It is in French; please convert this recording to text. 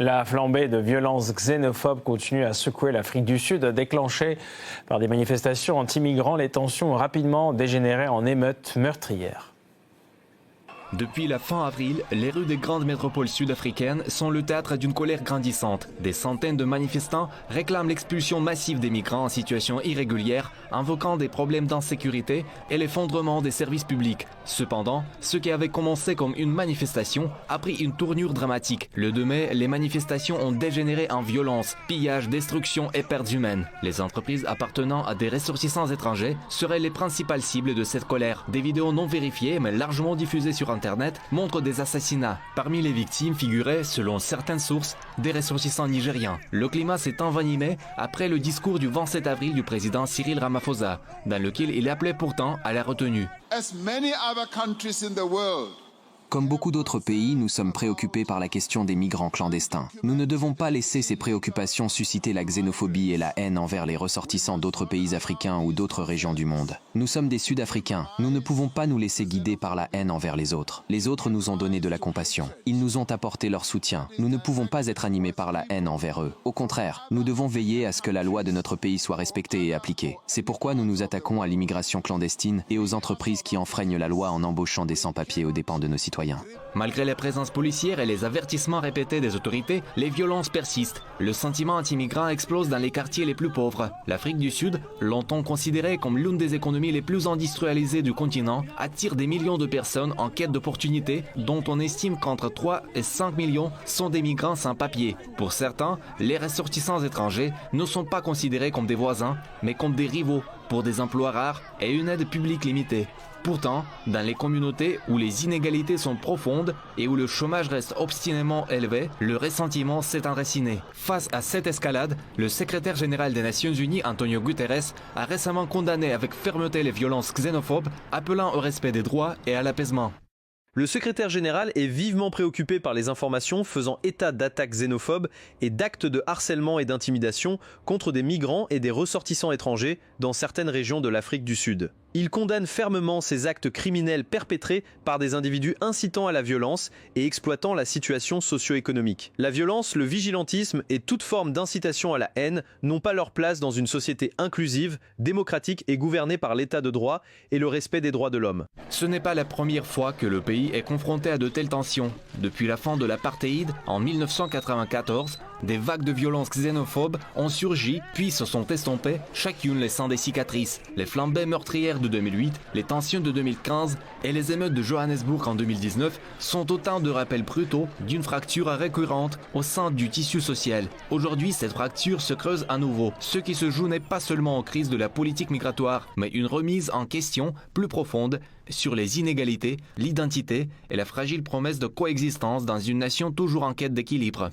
La flambée de violences xénophobes continue à secouer l'Afrique du Sud. Déclenchée par des manifestations anti-migrants, les tensions ont rapidement dégénéré en émeutes meurtrières. Depuis la fin avril, les rues des grandes métropoles sud-africaines sont le théâtre d'une colère grandissante. Des centaines de manifestants réclament l'expulsion massive des migrants en situation irrégulière, invoquant des problèmes d'insécurité et l'effondrement des services publics. Cependant, ce qui avait commencé comme une manifestation a pris une tournure dramatique. Le 2 mai, les manifestations ont dégénéré en violence, pillage, destruction et pertes humaines. Les entreprises appartenant à des ressortissants étrangers seraient les principales cibles de cette colère. Des vidéos non vérifiées mais largement diffusées sur Internet montrent des assassinats. Parmi les victimes figuraient, selon certaines sources, des ressortissants nigériens. Le climat s'est envenimé après le discours du 27 avril du président Cyril Ramaphosa, dans lequel il appelait pourtant à la retenue. Comme beaucoup d'autres pays, nous sommes préoccupés par la question des migrants clandestins. Nous ne devons pas laisser ces préoccupations susciter la xénophobie et la haine envers les ressortissants d'autres pays africains ou d'autres régions du monde. Nous sommes des Sud-Africains. Nous ne pouvons pas nous laisser guider par la haine envers les autres. Les autres nous ont donné de la compassion. Ils nous ont apporté leur soutien. Nous ne pouvons pas être animés par la haine envers eux. Au contraire, nous devons veiller à ce que la loi de notre pays soit respectée et appliquée. C'est pourquoi nous nous attaquons à l'immigration clandestine et aux entreprises qui enfreignent la loi en embauchant des sans-papiers aux dépens de nos citoyens. Malgré les présences policières et les avertissements répétés des autorités, les violences persistent. Le sentiment anti-migrant explose dans les quartiers les plus pauvres. L'Afrique du Sud, longtemps considérée comme l'une des économies les plus industrialisées du continent, attire des millions de personnes en quête d'opportunités, dont on estime qu'entre 3 et 5 millions sont des migrants sans papier. Pour certains, les ressortissants étrangers ne sont pas considérés comme des voisins, mais comme des rivaux, pour des emplois rares et une aide publique limitée. Pourtant, dans les communautés où les inégalités sont profondes et où le chômage reste obstinément élevé, le ressentiment s'est enraciné. Face à cette escalade, le secrétaire général des Nations Unies, Antonio Guterres, a récemment condamné avec fermeté les violences xénophobes, appelant au respect des droits et à l'apaisement. Le secrétaire général est vivement préoccupé par les informations faisant état d'attaques xénophobes et d'actes de harcèlement et d'intimidation contre des migrants et des ressortissants étrangers dans certaines régions de l'Afrique du Sud. Il condamne fermement ces actes criminels perpétrés par des individus incitant à la violence et exploitant la situation socio-économique. La violence, le vigilantisme et toute forme d'incitation à la haine n'ont pas leur place dans une société inclusive, démocratique et gouvernée par l'état de droit et le respect des droits de l'homme. Ce n'est pas la première fois que le pays est confronté à de telles tensions. Depuis la fin de l'apartheid en 1994, des vagues de violences xénophobes ont surgi puis se sont estompées, chacune laissant des cicatrices. Les flambées meurtrières de 2008, les tensions de 2015 et les émeutes de Johannesburg en 2019 sont autant de rappels brutaux d'une fracture récurrente au sein du tissu social. Aujourd'hui, cette fracture se creuse à nouveau. Ce qui se joue n'est pas seulement en crise de la politique migratoire, mais une remise en question plus profonde sur les inégalités, l'identité et la fragile promesse de coexistence dans une nation toujours en quête d'équilibre.